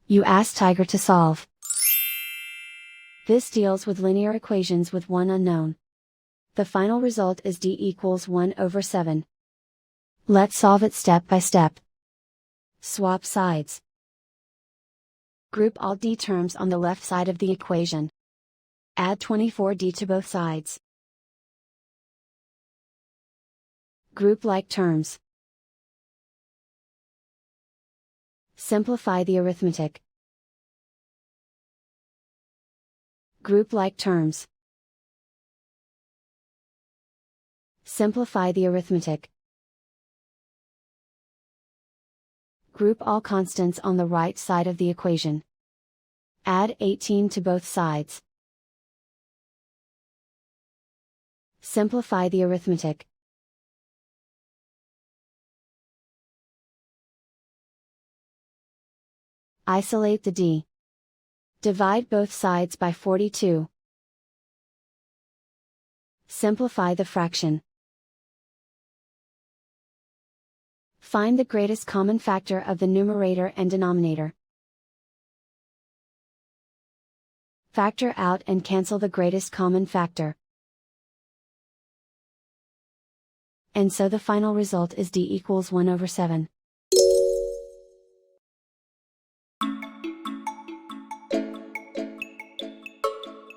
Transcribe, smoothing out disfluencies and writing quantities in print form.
You ask Tiger to solve. This deals with linear equations with one unknown. The final result is d equals 1 over 7. Let's solve it step by step. Swap sides. Group all d terms on the left side of the equation. Add 24d to both sides. Group like terms. Simplify the arithmetic. Group like terms. Simplify the arithmetic. Group all constants on the right side of the equation. Add 18 to both sides. Simplify the arithmetic. Isolate the d. Divide both sides by 42. Simplify the fraction. Find the greatest common factor of the numerator and denominator. Factor out and cancel the greatest common factor. And so the final result is d equals 1 over 7.